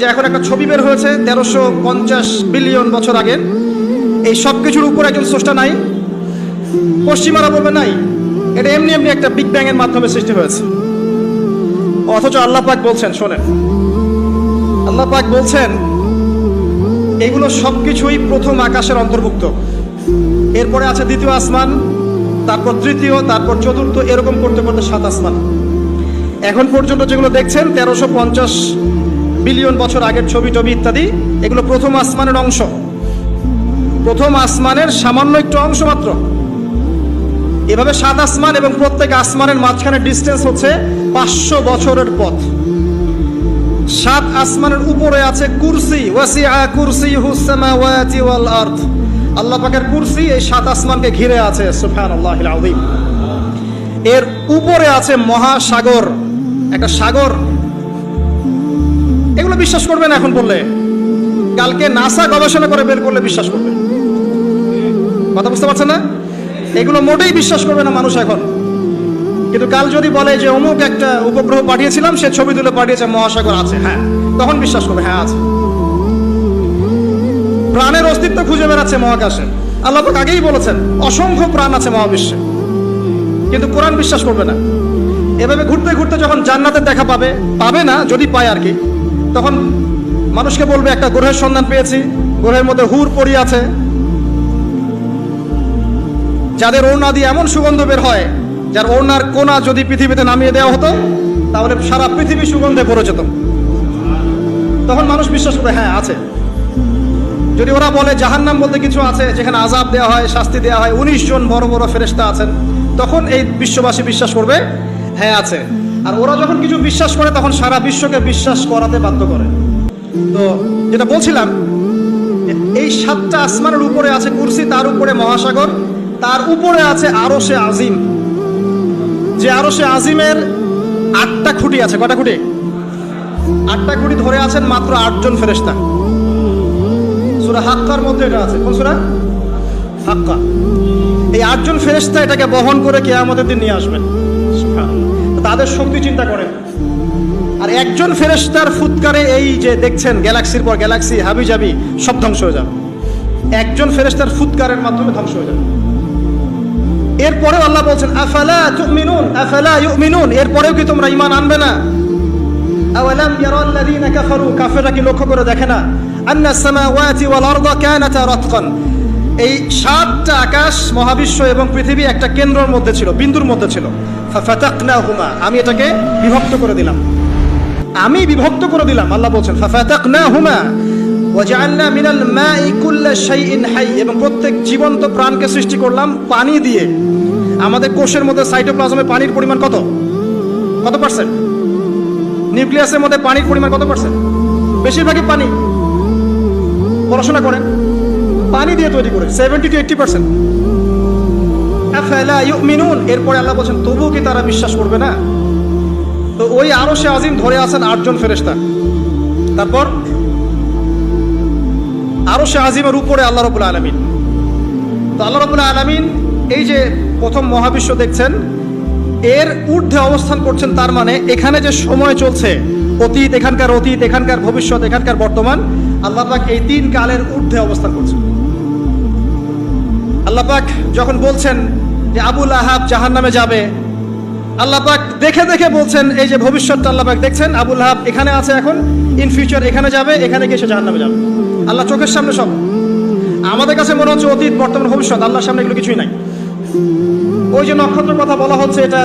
যে এখন একটা ছবি বের হয়েছে 1350 বিলিয়ন বছর আগে, এই সব কিছুর উপর একজন স্রষ্টা নাই। পশ্চিমারা বলবে নাই, এটা এমনি এমনি একটা বিগ ব্যাং এর মাধ্যমে সৃষ্টি হয়েছে। অথচ আল্লাহ পাক বলছেন, শোনেন, আল্লাহ পাক বলছেন এগুলো সবকিছুই প্রথম আকাশের অন্তর্ভুক্ত। এরপরে আছে দ্বিতীয় আসমান, তারপর তৃতীয়, তারপর চতুর্থ, এরকম করতে করতে 7 আসমান। এখন পর্যন্ত যেগুলো দেখছেন 1350 বিলিয়ন বছর আগের ছবি টবি ইত্যাদি, এগুলো প্রথম আসমানের অংশ, প্রথম আসমানের সামান্য একটু অংশ মাত্র। এভাবে 7 আসমান এবং প্রত্যেক আসমানের মাঝখানে ডিস্টেন্স হচ্ছে 500 বছরের পথ। 7 আসমানের উপরে আছে কুরসি, ওয়াসিআ কুরসিয়ুহুস সামাওয়াতি ওয়াল আরদ। আল্লাহ পাকের কুরসি এই 7 আসমানকে ঘিরে আছে, সুবহানাল্লাহিল আযীম। এর উপরে আছে মহাসাগর, একটা সাগর। এগুলো বিশ্বাস করবে না এখন বললে, কালকে নাসা গবেষণা করে বের করলে বিশ্বাস করবে। কথা বুঝতে পারছেন না? এগুলো মোটেই বিশ্বাস করবে না মানুষ এখন। কিন্তু কাল যদি বলে যে অমুক একটা উপগ্রহ পাঠিয়েছিলাম, সে ছবি তুলে পাঠিয়েছে, মহাসাগর আছে, হ্যাঁ, তখন বিশ্বাস করবে, হ্যাঁ আছে। প্রাণের অস্তিত্ব খুঁজে বেড়াচ্ছে মহাকাশে। আল্লাহ পাক আগেই বলেছেন অসংখ্য প্রাণ আছে মহাবিশ্বে, কিন্তু কোরআন বিশ্বাস করবে না। এভাবে ঘুরতে ঘুরতে যখন জান্নাতের দেখা পাবে, পাবে না, যদি পায় আর কি, তখন মানুষকে বলবে একটা গ্রহের সন্ধান পেয়েছি, গ্রহের মধ্যে হুর পড়ি আছে, যাদের ওড়না দিয়ে এমন সুগন্ধ বের হয়, যার ওড়নার কোনা যদি পৃথিবীতে নামিয়ে দেওয়া হতো তাহলে সারা পৃথিবী সুগন্ধে ভরে যেত। তখন মানুষ বিশ্বাস করবে, হ্যাঁ আছে। যদি ওরা বলে জাহান্নাম বলতে কিছু আছে, যেখানে আযাব দেওয়া হয়, শাস্তি দেওয়া হয়, 19 জন বড় বড় ফেরেশতা আছেন, তখন এই বিশ্ববাসী বিশ্বাস করবে, হ্যাঁ আছে। আর ওরা যখন কিছু বিশ্বাস করে তখন সারা বিশ্বকে বিশ্বাস করাতে বাধ্য করে। তো যেটা বলছিলাম, এই 7টা আসমানের উপরে আছে কুরসি, তার উপরে মহাসাগর, তার উপরে আছে আরশে আজিম। যে আরশে আজিমের 8টা খুঁটি আছে। কটা খুঁটি? 8টা খুঁটি ধরে আছেন মাত্র 8 জন ফেরেশতা। সূরা হাক্কার মধ্যে এটা আছে। কোন সূরা? হাক্কা। এই 8 জন ফেরেশতা এটাকে বহন করে কিয়ামতের দিন নিয়ে আসবেন। তাদের শক্তি চিন্তা করেন। আর একজন ফেরেশতার ফুৎকারে এই যে দেখছেন গ্যালাক্সির পর গ্যালাক্সি হাবিজাবি সব ধ্বংস হয়ে যাবে। একজন ফেরেশতার ফুৎকারের মাধ্যমে ধ্বংস হয়ে যাবে। এরপরেও আল্লাহ বলছেন আফালা তুমিনুন আফালা ইউমিনুন, এরপরেও কি তোমরা ঈমান আনবে না? আওয়ালাম ইয়ারাল্লাযীনা কাফারু, কাফেররা কি লক্ষ্য করে দেখে না? আন্নাস সামাওয়াতি ওয়াল আরদা কানাতা রাতকান, এই 7টা আকাশ, মহাবিশ্ব এবং পৃথিবী একটা কেন্দ্রের মধ্যে ছিল, বিন্দুর মধ্যে ছিল। ফাফাতাকনাহুমা, আমি এটাকে বিভক্ত করে দিলাম, আমি বিভক্ত করে দিলাম। আল্লাহ বলছেন ফাফাতাকনাহুমা ওয়াজআলনা মিনাল মাই কুল্লা শাইইন হাই, এবং প্রত্যেক জীবন্ত প্রাণকে সৃষ্টি করলাম পানি দিয়ে। আমাদের কোষের মধ্যে সাইটোপ্লাজমে পানির পরিমাণ কত পার্সেন্ট? নিউক্লিয়াসের মধ্যে পানির পরিমাণ কত পার্সেন্ট? বেশিরভাগই পানি। পড়াশোনা করেন, পানি দিয়ে তৈরি করে 70 to 80%। আফালা ইউমিনুন, এরপরে আল্লাহ বলছেন তবুও কি তারা বিশ্বাস করবে না? তো ওই আরশে আজিম ধরে আছেন 8 জন ফেরেশতা। তারপর আরশে আজিমের উপরে আল্লাহ রাব্বুল আলামিন। তো আল্লাহ রাব্বুল আলামিন এই যে প্রথম মহাবিশ্ব দেখছেন, এর ঊর্ধ্বে অবস্থান করছেন। তার মানে এখানে যে সময় চলছে, অতীত, এখানকার অতীত, এখানকার ভবিষ্যৎ, এখানকার বর্তমান, আল্লাহ পাক এই 3 কালের ঊর্ধ্বে অবস্থান করছেন। আল্লাহ পাক যখন বলছেন যে আবু লাহাব জাহান্নামে যাবে, আল্লাহ পাক দেখে দেখে বলছেন, এই যে ভবিষ্যৎটা আল্লাহ পাক দেখছেন, আবু লাহাব এখানে আছে, এখন ইন ফিউচার এখানে যাবে, এখানে গিয়ে সে জাহান্নামে যাবে। আল্লাহ চোখের সামনে সব। আমাদের কাছে মনে হচ্ছে অতীত, বর্তমান, ভবিষ্যৎ, আল্লাহর সামনে এগুলো কিছুই নাই। ওই যে নক্ষত্রের কথা বলা হচ্ছে, এটা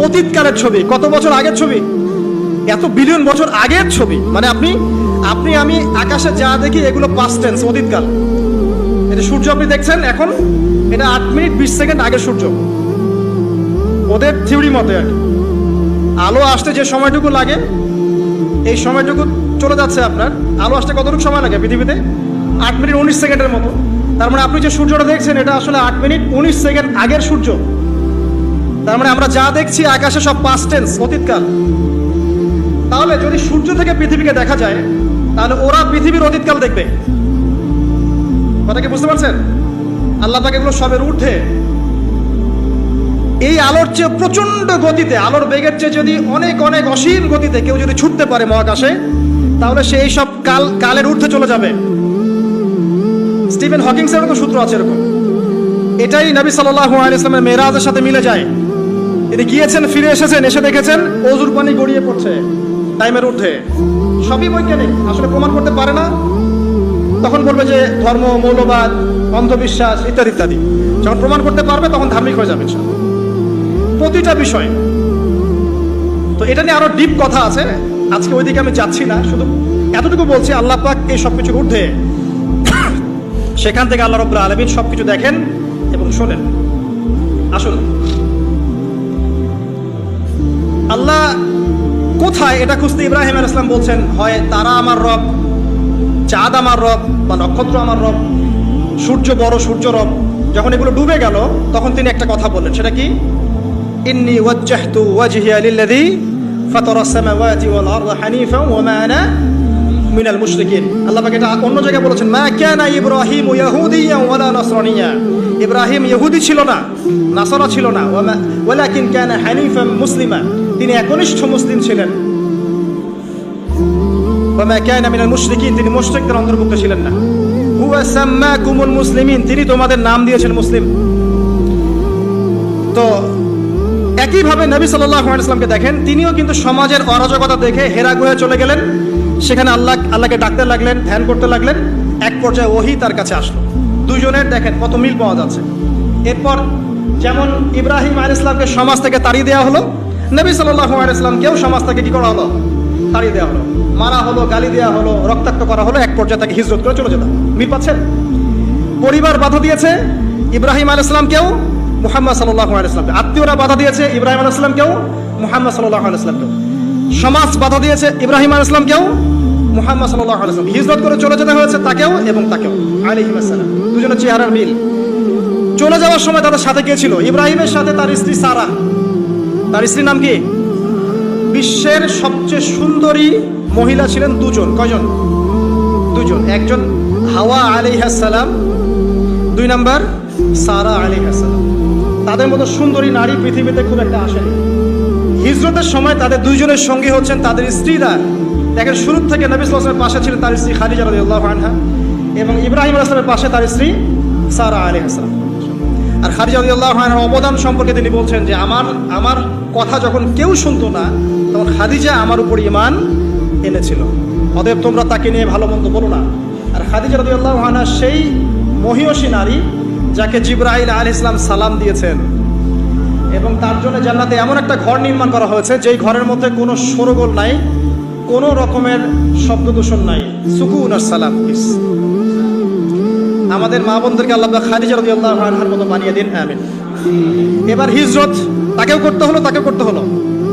অতীতকালের ছবি, কত বছর আগের ছবি, এত বিলিয়ন বছর আগের ছবি। মানে আপনি আমি আকাশে যা দেখি এগুলো পাস্ট টেন্স, অতীতকাল। এটা সূর্য আপনি দেখছেন এখন, এটা 8 মিনিট 20 সেকেন্ড আগের সূর্য, ওদের থিওরি মতে আর কি। আলো আসতে যে সময়টুকু লাগে, এই সময়টুকু চলে যাচ্ছে আপনার। আলো আসতে কতটুকু সময় লাগে পৃথিবীতে? 8 মিনিট 19 সেকেন্ডের মতো। তার মানে আপনি যে সূর্যটা দেখছেন, এটা আসলে 8 মিনিট 19 সেকেন্ড আগের সূর্য। তার মানে আমরা যা দেখছি আকাশে সব পাস্ট টেন্স, অতীতকাল। তাহলে যদি সূর্য থেকে পৃথিবীকে দেখা যায়, তাহলে ওরা পৃথিবীর অতীতকাল দেখবে। কথা কি বুঝতে পারছেন? আল্লাহ পাক এগুলো সবের ঊর্ধ্বে। এই আলোর চেয়ে প্রচন্ড গতিতে, আলোর বেগের চেয়ে যদি অনেক অনেক অসীম গতিতে কেউ যদি ছুটতে পারে মহাকাশে, তাহলে সে এই সব কালের ঊর্ধ্বে চলে যাবে। স্টিফেন হকিংসের এরকম সূত্র আছে এরকম। এটাই নবী সাল্লাল্লাহু আলাইহি ওয়াসাল্লামের মেরাজের সাথে মিলে যায়। তিনি গিয়েছেন, ফিরে এসেছেন, এসে দেখেছেন অজুর পানি গড়িয়ে পড়ছে টাইমের ঊর্ধ্বে। সবই বৈজ্ঞানিক, আসলে প্রমাণ করতে পারে না। তখন বলবে যে ধর্ম, মৌলবাদ, অন্ধবিশ্বাস ইত্যাদি ইত্যাদি। যখন প্রমাণ করতে পারবে তখন ধার্মিক হয়ে যাবে প্রতিটা বিষয়। তো এটা নিয়ে আরো ডিপ কথা আছে, আজকে ওইদিকে আমি যাচ্ছি না, শুধু এতটুকু বলছি আল্লাহ পাক এই সবকিছুর ঊর্ধ্বে, সেখান থেকে আল্লাহ রাব্বুল আলামিন সবকিছু দেখেন এবং শোনেন। আসুন, আল্লাহ কোথায় এটা খুঁজতে ইব্রাহিম আলাইহিস সালাম বলছেন, হয় তারা আমার রব, চাঁদ আমার রব, বা নক্ষত্র আমার রব, সূর্য বড় সূর্য রব। যখন এগুলো ডুবে গেল তখন তিনি একটা কথা বললেন, সেটা কি? ইন্নী ওয়াজ্জাহতু ওয়াজহিয়া লিল্লাযী ফাতারাস সামাওয়াতি ওয়াল আরদা হানিফান ওয়া মা আনা মিনাল মুশরিকিন। আল্লাহ পাক এটা অন্য জায়গায় বলেছেন, মা কানা ইব্রাহিমু ইয়াহুদিয়্যান ওয়ালা নাসরানিয়্যা। ইব্রাহিম ইহুদি ছিল না, নাসারা ছিল না, ওয়ালাকিন কানা হানিফান মুসলিমা, তিনি একনিষ্ঠ মুসলিম ছিলেন। ওয়া মা কানা মিনাল মুশরিকিন, তিনি মুশরিকদের অন্তর্ভুক্ত ছিলেন না। হুয়া সাম্মাকুমুল মুসলিমিন, তিনি তোমাদের নাম দিয়েছেন মুসলিম। তো একইভাবে নবী সাল্লাল্লাহু আলাইহি ওয়াসাল্লামকে দেখেন, তিনিও কিন্তু সমাজের অরাজকতা দেখে হেরা গুহায় চলে গেলেন। সেখানে আল্লাহকে ডাকতে লাগলেন, ধ্যান করতে লাগলেন। এক পর্যায়ে ওহী তার কাছে আসলো। দুজনের দেখেন কত মিল পাওয়া যাচ্ছে। এরপর যেমন ইব্রাহিম আলাইহিস সালামকে সমাজ থেকে তাড়িয়ে দেওয়া হলো, নবী সাল্লাল্লাহু আলাইহি ওয়াসাল্লামকেও সমাজ থেকে কি করা হলো? তাড়িয়ে দেওয়া হলো, মারা হলো, গালি দেওয়া হলো, রক্তাক্ত করা হলো। এক পর্যায়ে তাকে হিজরত করে চলে যেতাম। মিল পাচ্ছেন? পরিবার বাধা দিয়েছে ইব্রাহিম আলাইহিস সালামকেও, মুহাম্মদ সাল্লাল্লাহু আলাইহি ওয়াসাল্লামকে। আত্মীয়রা বাধা দিয়েছে ইব্রাহিম আলাইহিস সালামকেও, মুহাম্মদ সাল্লাল্লাহু আলাইহি ওয়াসাল্লামকেও। সমাজ বাধা দিয়েছে ইব্রাহিম আলাইহিস সালামকেও, মুহাম্মদ সাল্লাল্লাহু আলাইহি ওয়াসাল্লাম। হিজরত করে চলে যেতে হয়েছে তাকেও এবং তাকেও আলাইহিস সালাম। দুজনের চেহারার মিল। চলে যাওয়ার সময় তাদের সাথে কে ছিল? ইব্রাহিমের সাথে তার স্ত্রী সারা। তার স্ত্রীর নাম কি? বিশ্বের সবচেয়ে সুন্দরী মহিলা ছিলেন দুজন। কয়জন? দুজন। একজন হাওয়া আলাইহিস সালাম, দুই নাম্বার সারা আলাইহিস সালাম। তাদের মতো সুন্দরী নারী পৃথিবীতে খুব একটা আসেনি। হিজরতের সময় তাদের দুইজনের সঙ্গী হচ্ছেন তাদের স্ত্রীরা। দেখেন, শুরু থেকে নবী সাল্লাল্লাহু আলাইহি ওয়াসাল্লামের পাশে ছিলেন তার স্ত্রী খাদিজা রাদিয়াল্লাহু আনহা, এবং ইব্রাহিম আলাইহিস সালামের পাশে তার স্ত্রী সারা আলাইহিস সালাম। আর খাদিজা রাদিয়াল্লাহু আনহার অবদান সম্পর্কে তিনি বলছেন যে আমার কথা যখন কেউ শুনতো না, তখন খাদিজা আমার উপর ঈমান এনেছিল। অতএব তোমরা তাকে নিয়ে ভালো মন্দ বলো না। আর খাদিজা রাদিয়াল্লাহু আনহা সেই মহিয়সী নারী যাকে জিবরাইল আলাইহিস সালাম সালাম দিয়েছেন, এবং তার জন্য জান্নাতে এমন একটা ঘর নির্মাণ করা হয়েছে যেই ঘরের মধ্যে কোনো শোরগোল নাই, কোনো রকমের শব্দ দূষণ নাই, সুকুন আর সালাম। আমাদের মা বোনদেরকে আল্লাহ খাদিজা রাদিয়াল্লাহু আনহার মতো বানিয়ে দিন, আমিন। এবার হিজরত তাকেও করতে হলো।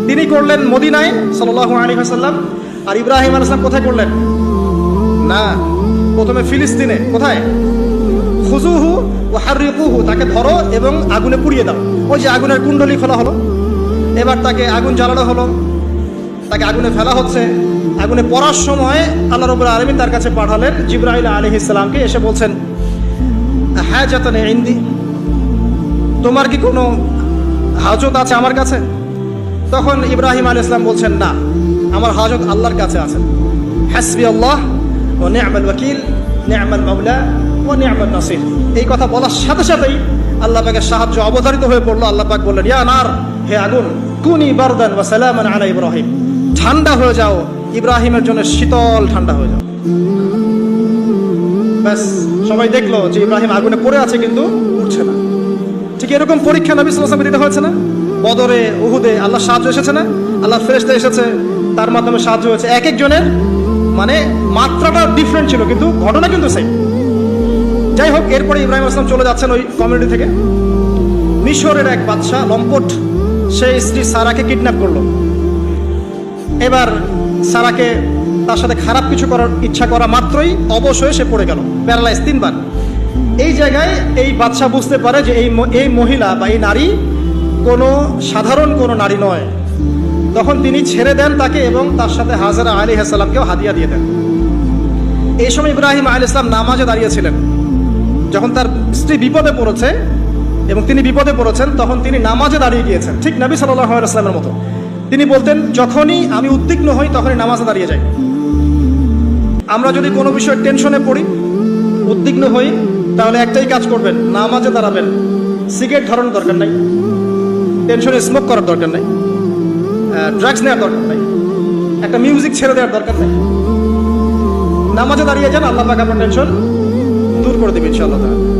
তিনি করলেন মদিনায় সাল্লাল্লাহু আলাইহি ওয়াসাল্লাম। আর ইব্রাহিম আলাইহিস সালাম কোথায় করলেন? না, প্রথমে ফিলিস্তিনে। কোথায়? খুজুহু ওয়া হাররিকুহু, তাকে ধরো এবং আগুনে পুড়িয়ে দাও। ওই যে আগুনের কুণ্ডলি খোলা হলো, এবার তাকে আগুন জ্বালানো হলো, তাকে আগুনে ফেলা হচ্ছে। আগুনে পড়ার সময় আল্লাহ রাব্বুল আলামিন তার কাছে পাঠালেন জিবরাইল আলাইহিস সালামকে। এসে বলছেন, হাজাতান ইনদি, তোমার কি কোনো হাজত আছে আমার কাছে? তখন ইব্রাহিম আলাইহিস সালাম বলছেন, না, আমার হাজত আল্লাহর কাছে আছে। হাসবি আল্লাহ ওয়া নি'মাল ওয়াকিল, নি'মাল মাওলা ওয়া নি'মান নাসির। এই কথা বলার সাথে সাথেই আল্লাহ পাকের সাহায্য অবধারিত হয়ে পড়লো। আল্লাহ পাক বললেন, ইয়া নার, হে আগুন, কুনি বারদান ওয়া সালামান আলা ইব্রাহিম, ঠান্ডা হয়ে যাও, ইব্রাহিমের জন্য শীতল ঠান্ডা হয়ে যাও। ব্যাস, সবাই দেখলো যে ইব্রাহিম আগুনে পড়ে আছে কিন্তু উঠছে না। ঠিক এরকম পরীক্ষা নবী সাল্লাল্লাহু আলাইহি ওয়াসাল্লাম দিতে হয়েছে না? বদরে, উহুদে আল্লাহ সাহায্য এসেছে না? আল্লাহ ফেরেশতা এসেছে, তার মাধ্যমে সাহায্য হয়েছে। এক একজনের মানে মাত্রাটা ডিফারেন্ট ছিল, কিন্তু ঘটনা কিন্তু সেম। যাই হোক, এরপরে ইব্রাহিম আলাইহিস সালাম চলে যাচ্ছেন ওই কমিউনিটি থেকে। মিশরের এক বাদশা লম্পট, সেই স্ত্রী সারাকে কিডন্যাপ করলো। এবার সারাকে তার সাথে খারাপ কিছু করার ইচ্ছা করা মাত্রই অবশ্যই সে পড়ে গেল, প্যারালাইজ 3 বার। এই জায়গায় এই বাদশা বুঝতে পারে যে এই মহিলা বা এই নারী কোনো সাধারণ কোনো নারী নয়। তখন তিনি ছেড়ে দেন তাকে এবং তার সাথে হাজরা আলাইহিস সালামকেও হাদিয়া দিয়ে দেন। এই সময় ইব্রাহিম আলাইহিস সালাম নামাজে দাঁড়িয়েছিলেন। যখন তার স্ত্রী বিপদে পড়েছে এবং তিনি বিপদে পড়েছেন, তখন তিনি নামাজে দাঁড়িয়ে গিয়েছেন, ঠিক নবী সাল্লাল্লাহু আলাইহি ওয়াসাল্লামের মতো। তিনি বলতেন, যখনই আমি উদ্বিগ্ন হই তখনই নামাজে দাঁড়িয়ে যাই। আমরা যদি কোনো বিষয়ে টেনশনে পড়ি, উদ্বিগ্ন হই, তাহলে একটাই কাজ করবেন, নামাজে দাঁড়াবেন। সিগারেট ধরানোর দরকার নাই, টেনশনে স্মোক করার দরকার নাই, ড্রাগস নেওয়ার দরকার নাই, একটা মিউজিক ছেড়ে দেওয়ার দরকার নাই। নামাজে দাঁড়িয়ে যান, আল্লাহ পাক আপনার টেনশন দূর করে দেবে ইনশাআল্লাহ তাআলা।